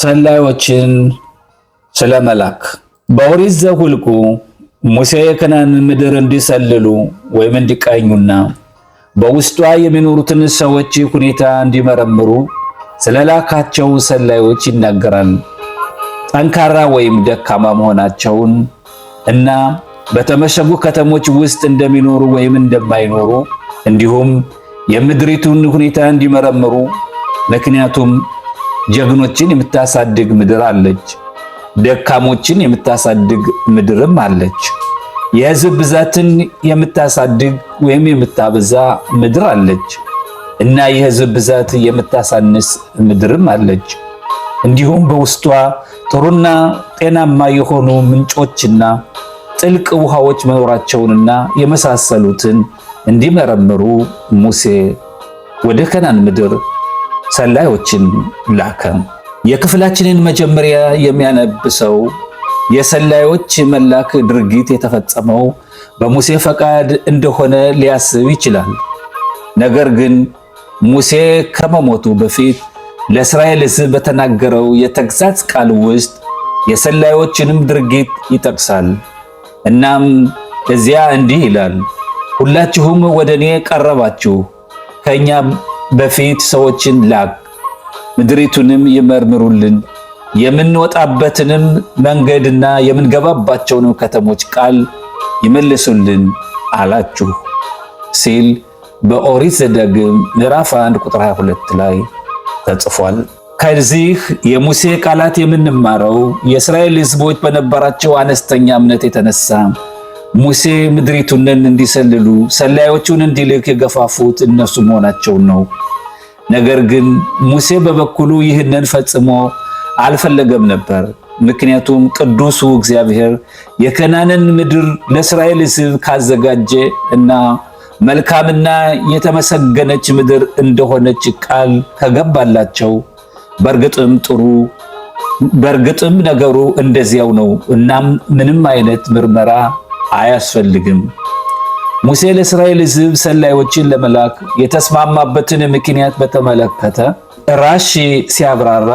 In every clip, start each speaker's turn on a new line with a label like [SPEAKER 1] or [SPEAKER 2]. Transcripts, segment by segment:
[SPEAKER 1] ሰላዮችን ስለመላክ በኦሪት ዘኍልቍ ሙሴ የከነዓንን ምድር እንዲሰልሉ ወይም እንዲቃኙና በውስጧ የሚኖሩትን ሰዎች ሁኔታ እንዲመረምሩ ስለላካቸው ሰላዮች ይናገራል። ጠንካራ ወይም ደካማ መሆናቸውን እና በተመሸጉ ከተሞች ውስጥ እንደሚኖሩ ወይም እንደማይኖሩ እንዲሁም የምድሪቱን ሁኔታ እንዲመረምሩ። ምክንያቱም ጀግኖችን የምታሳድግ ምድር አለች፣ ደካሞችን የምታሳድግ ምድርም አለች። የሕዝብ ብዛትን የምታሳድግ ወይም የምታበዛ ምድር አለች እና የሕዝብ ብዛት የምታሳንስ ምድርም አለች። እንዲሁም በውስጧ ጥሩና ጤናማ የሆኑ ምንጮችና ጥልቅ ውሃዎች መኖራቸውንና የመሳሰሉትን እንዲመረምሩ ሙሴ ወደ ከነዓን ምድር ሰላዮችን ላከ። የክፍላችንን መጀመሪያ የሚያነብሰው የሰላዮች መላክ ድርጊት የተፈጸመው በሙሴ ፈቃድ እንደሆነ ሊያስብ ይችላል። ነገር ግን ሙሴ ከመሞቱ በፊት ለእስራኤል ሕዝብ በተናገረው የተግሣጽ ቃል ውስጥ የሰላዮችንም ድርጊት ይጠቅሳል። እናም እዚያ እንዲህ ይላል፣ ሁላችሁም ወደ እኔ ቀረባችሁ፣ ከእኛ በፊት ሰዎችን ላክ፣ ምድሪቱንም ይመርምሩልን፣ የምንወጣበትንም መንገድና የምንገባባቸውንም ከተሞች ቃል ይመልሱልን አላችሁ ሲል በኦሪት ዘዳግም ምዕራፍ 1 ቁጥር 22 ላይ ተጽፏል። ከዚህ የሙሴ ቃላት የምንማረው የእስራኤል ሕዝቦች በነበራቸው አነስተኛ እምነት የተነሳ ሙሴ ምድሪቱን እንዲሰልሉ ሰላዮቹን እንዲልክ የገፋፉት እነሱ መሆናቸውን ነው። ነገር ግን ሙሴ በበኩሉ ይህንን ፈጽሞ አልፈለገም ነበር። ምክንያቱም ቅዱሱ እግዚአብሔር የከነዓንን ምድር ለእስራኤል ሕዝብ ካዘጋጀ እና መልካምና የተመሰገነች ምድር እንደሆነች ቃል ከገባላቸው በእርግጥም ነገሩ እንደዚያው ነው። እናም ምንም አይነት ምርመራ አያስፈልግም። ሙሴ ለእስራኤል ሕዝብ ሰላዮችን ለመላክ የተስማማበትን ምክንያት በተመለከተ ራሺ ሲያብራራ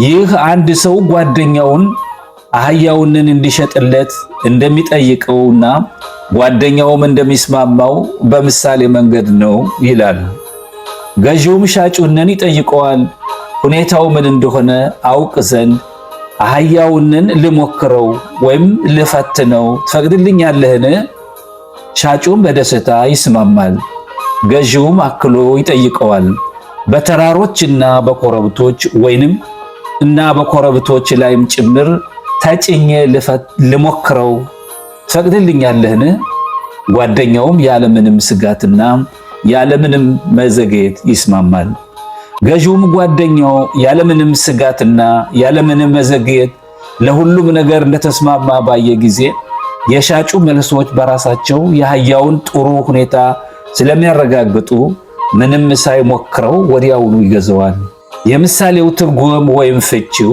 [SPEAKER 1] ይህ አንድ ሰው ጓደኛውን አህያውን እንዲሸጥለት እንደሚጠይቀውና ጓደኛውም እንደሚስማማው በምሳሌ መንገድ ነው ይላል። ገዢውም ሻጩን ይጠይቀዋል፣ ሁኔታው ምን እንደሆነ አውቅ ዘንድ አህያውን ልሞክረው ወይም ልፈትነው ትፈቅድልኛለህን? ሻጩም በደስታ ይስማማል። ገዢውም አክሎ ይጠይቀዋል፣ በተራሮችና በኮረብቶች እና በኮረብቶች ላይም ጭምር ተጭኜ ልሞክረው ትፈቅድልኛለህን? ጓደኛውም ያለምንም ስጋትና ያለምንም መዘግየት ይስማማል። ገዢውም ጓደኛው ያለምንም ስጋትና ያለምንም መዘግየት ለሁሉም ነገር እንደተስማማ ባየ ጊዜ የሻጩ መልሶች በራሳቸው የአህያውን ጥሩ ሁኔታ ስለሚያረጋግጡ ምንም ሳይሞክረው ወዲያውኑ ይገዛዋል። የምሳሌው ትርጉም ወይም ፍቺው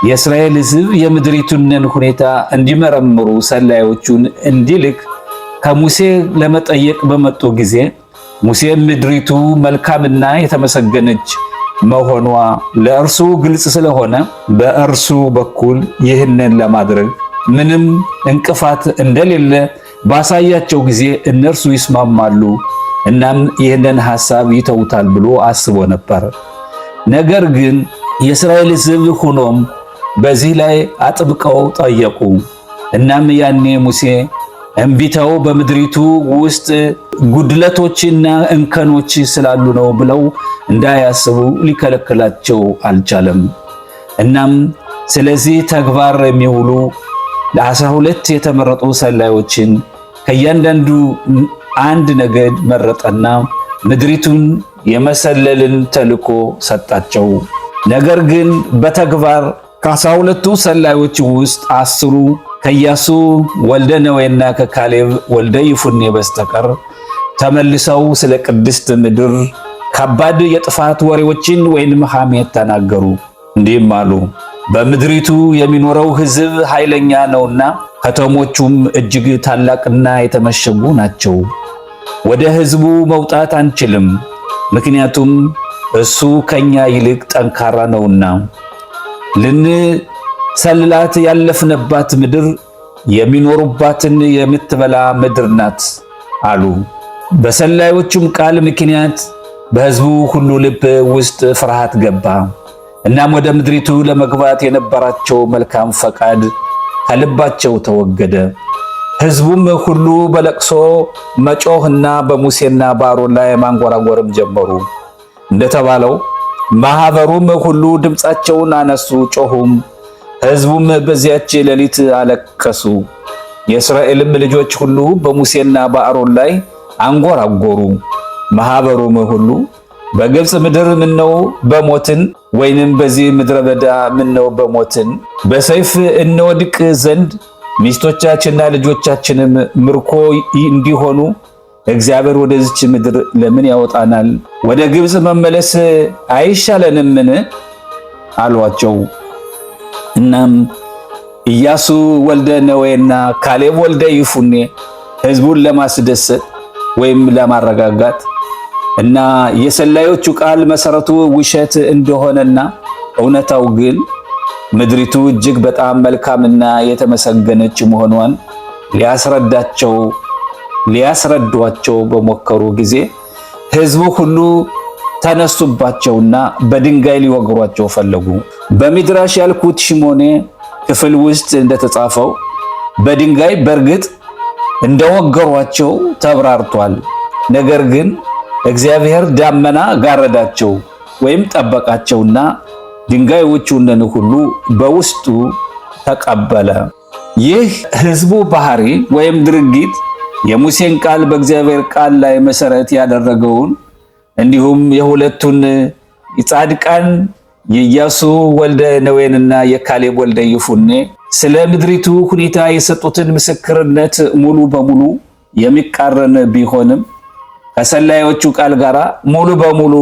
[SPEAKER 1] የእስራኤል ሕዝብ የምድሪቱን ሁኔታ እንዲመረምሩ ሰላዮቹን እንዲልክ ከሙሴ ለመጠየቅ በመጡ ጊዜ ሙሴ ምድሪቱ መልካምና የተመሰገነች መሆኗ ለእርሱ ግልጽ ስለሆነ በእርሱ በኩል ይህንን ለማድረግ ምንም እንቅፋት እንደሌለ ባሳያቸው ጊዜ እነርሱ ይስማማሉ። እናም ይህንን ሐሳብ ይተውታል ብሎ አስቦ ነበር። ነገር ግን የእስራኤል ሕዝብ ሆኖም በዚህ ላይ አጥብቀው ጠየቁ። እናም ያኔ ሙሴ እምቢታው በምድሪቱ ውስጥ ጉድለቶችና እንከኖች ስላሉ ነው ብለው እንዳያስቡ ሊከለክላቸው አልቻለም። እናም ስለዚህ ተግባር የሚውሉ ለ12 የተመረጡ ሰላዮችን ከእያንዳንዱ አንድ ነገድ መረጠና ምድሪቱን የመሰለልን ተልኮ ሰጣቸው። ነገር ግን በተግባር ከ12ቱ ሰላዮች ውስጥ 10ሩ ከኢያሱ ወልደ ነዌና ከካሌብ ወልደ ይፉኔ በስተቀር ተመልሰው ስለ ቅድስት ምድር ከባድ የጥፋት ወሬዎችን ወይንም ሐሜት ተናገሩ። እንዲህም አሉ፣ በምድሪቱ የሚኖረው ሕዝብ ኃይለኛ ነውና ከተሞቹም እጅግ ታላቅና የተመሸጉ ናቸው። ወደ ሕዝቡ መውጣት አንችልም፣ ምክንያቱም እሱ ከኛ ይልቅ ጠንካራ ነውና። ልንሰልላት ያለፍንባት ምድር የሚኖሩባትን የምትበላ ምድር ናት አሉ። በሰላዮቹም ቃል ምክንያት በሕዝቡ ሁሉ ልብ ውስጥ ፍርሃት ገባ። እናም ወደ ምድሪቱ ለመግባት የነበራቸው መልካም ፈቃድ ከልባቸው ተወገደ። ሕዝቡም ሁሉ በለቅሶ መጮህና በሙሴና በአሮን ላይ ማንጎራጎርም ጀመሩ። እንደተባለው ማኅበሩም ሁሉ ድምፃቸውን አነሱ፣ ጮኹም። ሕዝቡም በዚያች ሌሊት አለቀሱ። የእስራኤልም ልጆች ሁሉ በሙሴና በአሮን ላይ አንጎራጎሩ። ማኅበሩም ሁሉ በግብፅ ምድር ምነው በሞትን፣ ወይንም በዚህ ምድረ በዳ ምነው በሞትን፣ በሰይፍ እንወድቅ ዘንድ ሚስቶቻችንና ልጆቻችንም ምርኮ እንዲሆኑ እግዚአብሔር ወደዚች ምድር ለምን ያወጣናል? ወደ ግብፅ መመለስ አይሻለንምን? አሏቸው። እናም ኢያሱ ወልደ ነዌና ካሌብ ወልደ ይፉኔ ሕዝቡን ለማስደሰት ወይም ለማረጋጋት እና የሰላዮቹ ቃል መሰረቱ ውሸት እንደሆነና እውነታው ግን ምድሪቱ እጅግ በጣም መልካምና የተመሰገነች መሆኗን ሊያስረዷቸው በሞከሩ ጊዜ ሕዝቡ ሁሉ ተነሱባቸውና በድንጋይ ሊወግሯቸው ፈለጉ። በሚድራሽ ያልኩት ሽሞኔ ክፍል ውስጥ እንደተጻፈው በድንጋይ በእርግጥ እንደወገሯቸው ተብራርቷል። ነገር ግን እግዚአብሔር ዳመና ጋረዳቸው ወይም ጠበቃቸውና ድንጋዮቹን ሁሉ በውስጡ ተቀበለ። ይህ ሕዝቡ ባህሪ ወይም ድርጊት የሙሴን ቃል በእግዚአብሔር ቃል ላይ መሰረት ያደረገውን እንዲሁም የሁለቱን ጻድቃን የኢያሱ ወልደ ነዌንና የካሌብ ወልደ ይፉኔ ስለ ምድሪቱ ሁኔታ የሰጡትን ምስክርነት ሙሉ በሙሉ የሚቃረን ቢሆንም ከሰላዮቹ ቃል ጋር ሙሉ በሙሉ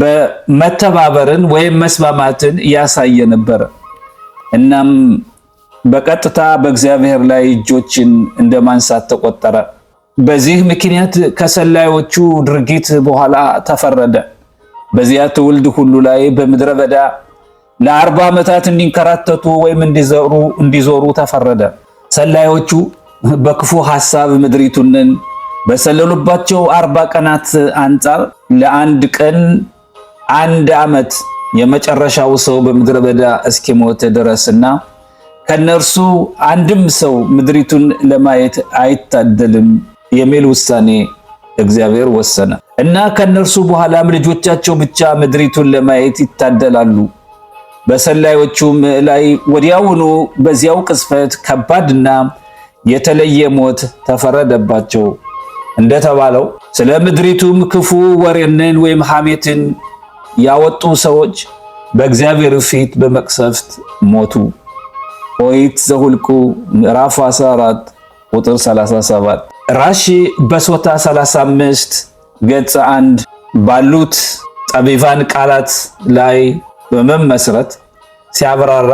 [SPEAKER 1] በመተባበርን ወይም መስማማትን ያሳየ ነበር። እናም በቀጥታ በእግዚአብሔር ላይ እጆችን እንደማንሳት ተቆጠረ። በዚህ ምክንያት ከሰላዮቹ ድርጊት በኋላ ተፈረደ። በዚያ ትውልድ ሁሉ ላይ በምድረ በዳ ለ40 ዓመታት እንዲንከራተቱ ወይም እንዲዞሩ ተፈረደ። ሰላዮቹ በክፉ ሐሳብ ምድሪቱን በሰለሉባቸው 40 ቀናት አንጻር ለአንድ ቀን 1 ዓመት የመጨረሻው ሰው በምድረ በዳ እስኪሞት ድረስና ከነርሱ አንድም ሰው ምድሪቱን ለማየት አይታደልም የሚል ውሳኔ እግዚአብሔር ወሰነ እና ከነርሱ በኋላም ልጆቻቸው ብቻ ምድሪቱን ለማየት ይታደላሉ። በሰላዮቹም ላይ ወዲያውኑ በዚያው ቅጽበት ከባድና የተለየ ሞት ተፈረደባቸው። እንደተባለው ስለ ምድሪቱም ክፉ ወሬንን ወይም ሐሜትን ያወጡ ሰዎች በእግዚአብሔር ፊት በመቅሰፍት ሞቱ። ኦሪት ዘኍልቍ ምዕራፍ 14 ቁጥር 37። ራሺ በሶታ 35 ገጽ 1 ባሉት ጠቢባን ቃላት ላይ በመመስረት ሲያብራራ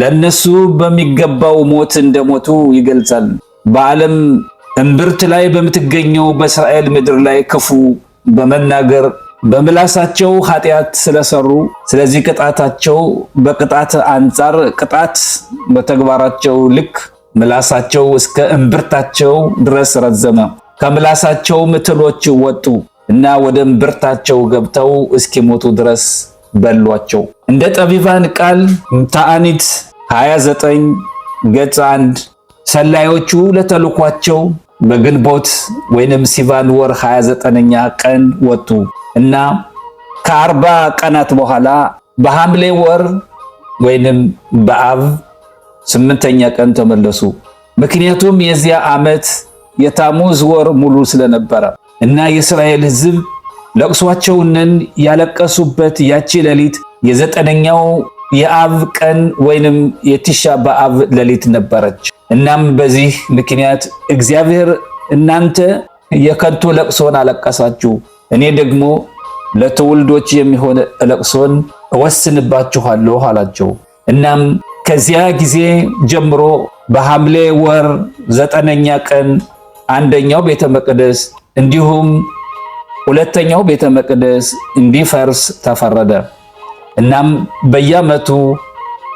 [SPEAKER 1] ለነሱ በሚገባው ሞት እንደሞቱ ይገልጻል። በዓለም እምብርት ላይ በምትገኘው በእስራኤል ምድር ላይ ክፉ በመናገር በምላሳቸው ኃጢአት ስለሰሩ ስለዚህ ቅጣታቸው በቅጣት አንጻር ቅጣት በተግባራቸው ልክ ምላሳቸው እስከ እምብርታቸው ድረስ ረዘመ። ከምላሳቸው ምትሎች ወጡ እና ወደ እምብርታቸው ገብተው እስኪሞቱ ድረስ በሏቸው። እንደ ጠቢባን ቃል ተዓኒት 29 ገጽ 1 ሰላዮቹ ለተልኳቸው በግንቦት ወይንም ሲቫን ወር 29ኛ ቀን ወጡ እና ከ40 ቀናት በኋላ በሐምሌ ወር ወይንም በአብ 8ኛ ቀን ተመለሱ። ምክንያቱም የዚያ ዓመት የታሙዝ ወር ሙሉ ስለነበረ እና የእስራኤል ሕዝብ ለቅሷቸውን ያለቀሱበት ያቺ ሌሊት የ9ኛው የአብ ቀን ወይንም የቲሻ በአብ ሌሊት ነበረች። እናም በዚህ ምክንያት እግዚአብሔር እናንተ የከንቱ ለቅሶን አለቀሳችሁ፣ እኔ ደግሞ ለትውልዶች የሚሆን ለቅሶን እወስንባችኋለሁ አላቸው። እናም ከዚያ ጊዜ ጀምሮ በሐምሌ ወር 9ኛ ቀን አንደኛው ቤተ መቅደስ እንዲሁም ሁለተኛው ቤተ መቅደስ እንዲፈርስ ተፈረደ። እናም በየዓመቱ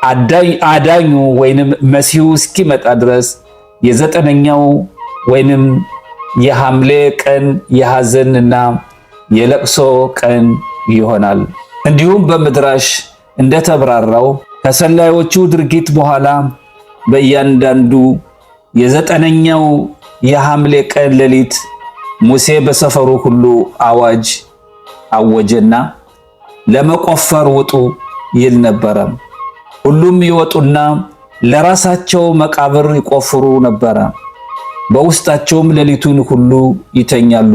[SPEAKER 1] አዳኙ ወይንም መሲሁ እስኪመጣ ድረስ የዘጠነኛው ወይንም የሐምሌ ቀን የሐዘንና የለቅሶ ቀን ይሆናል። እንዲሁም በምድራሽ እንደተብራራው ከሰላዮቹ ድርጊት በኋላ በእያንዳንዱ የዘጠነኛው የሐምሌ ቀን ሌሊት ሙሴ በሰፈሩ ሁሉ አዋጅ አወጀና ለመቆፈር ውጡ ይል ነበረ። ሁሉም ይወጡና ለራሳቸው መቃብር ይቆፍሩ ነበረ። በውስጣቸውም ሌሊቱን ሁሉ ይተኛሉ።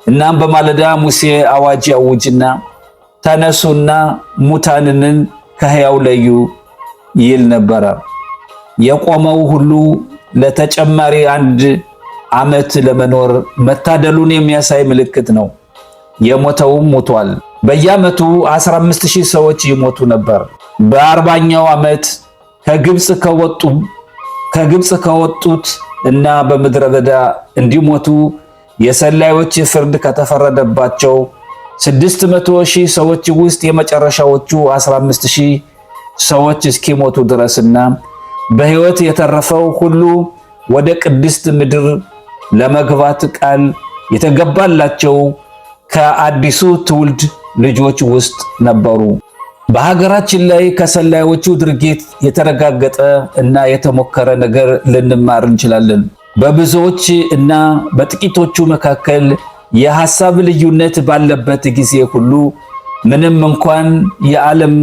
[SPEAKER 1] እናም በማለዳ ሙሴ አዋጅ ያውጅና ተነሱና ሙታንን ከሕያው ለዩ ይል ነበረ። የቆመው ሁሉ ለተጨማሪ 1 ዓመት ለመኖር መታደሉን የሚያሳይ ምልክት ነው። የሞተውም ሞቷል። በየዓመቱ 15000 ሰዎች ይሞቱ ነበር። በ40ኛው ዓመት ከግብፅ ከወጡት እና በምድረ በዳ እንዲሞቱ የሰላዮች ፍርድ ከተፈረደባቸው 600,000 ሰዎች ውስጥ የመጨረሻዎቹ 15,000 ሰዎች እስኪሞቱ ድረስና በሕይወት የተረፈው ሁሉ ወደ ቅድስት ምድር ለመግባት ቃል የተገባላቸው ከአዲሱ ትውልድ ልጆች ውስጥ ነበሩ። በሀገራችን ላይ ከሰላዮቹ ድርጊት የተረጋገጠ እና የተሞከረ ነገር ልንማር እንችላለን። በብዙዎች እና በጥቂቶቹ መካከል የሐሳብ ልዩነት ባለበት ጊዜ ሁሉ ምንም እንኳን የዓለም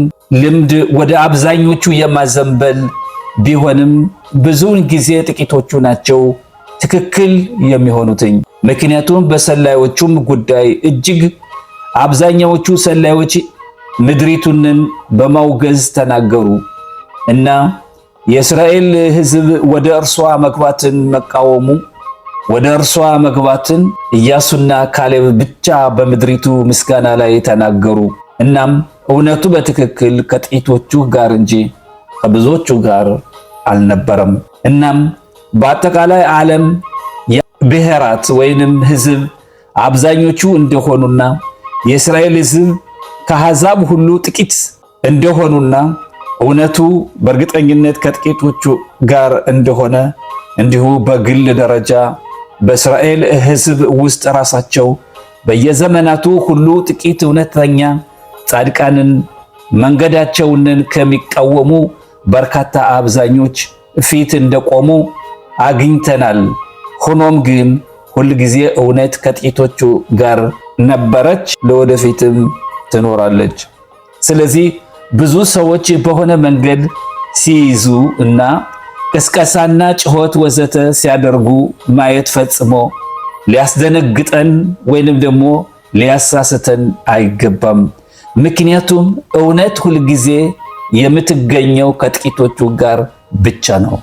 [SPEAKER 1] ልምድ ወደ አብዛኞቹ የማዘንበል ቢሆንም ብዙውን ጊዜ ጥቂቶቹ ናቸው ትክክል የሚሆኑትኝ። ምክንያቱም በሰላዮቹም ጉዳይ እጅግ አብዛኛዎቹ ሰላዮች ምድሪቱንን በማውገዝ ተናገሩ እና የእስራኤል ሕዝብ ወደ እርሷ መግባትን መቃወሙ። ወደ እርሷ መግባትን ኢያሱና ካሌብ ብቻ በምድሪቱ ምስጋና ላይ ተናገሩ። እናም እውነቱ በትክክል ከጥቂቶቹ ጋር እንጂ ከብዙዎቹ ጋር አልነበረም። እናም በአጠቃላይ ዓለም ብሔራት ወይንም ሕዝብ አብዛኞቹ እንደሆኑና የእስራኤል ሕዝብ ከአሕዛብ ሁሉ ጥቂት እንደሆኑና እውነቱ በእርግጠኝነት ከጥቂቶቹ ጋር እንደሆነ እንዲሁ በግል ደረጃ በእስራኤል ሕዝብ ውስጥ ራሳቸው በየዘመናቱ ሁሉ ጥቂት እውነተኛ ጻድቃንን መንገዳቸውን ከሚቃወሙ በርካታ አብዛኞች ፊት እንደቆሙ አግኝተናል። ሆኖም ግን ሁልጊዜ እውነት ከጥቂቶቹ ጋር ነበረች፣ ለወደፊትም ትኖራለች። ስለዚህ ብዙ ሰዎች በሆነ መንገድ ሲይዙ እና ቅስቀሳና ጭሆት ወዘተ ሲያደርጉ ማየት ፈጽሞ ሊያስደነግጠን ወይንም ደግሞ ሊያሳስተን አይገባም። ምክንያቱም እውነት ሁልጊዜ የምትገኘው ከጥቂቶቹ ጋር ብቻ ነው።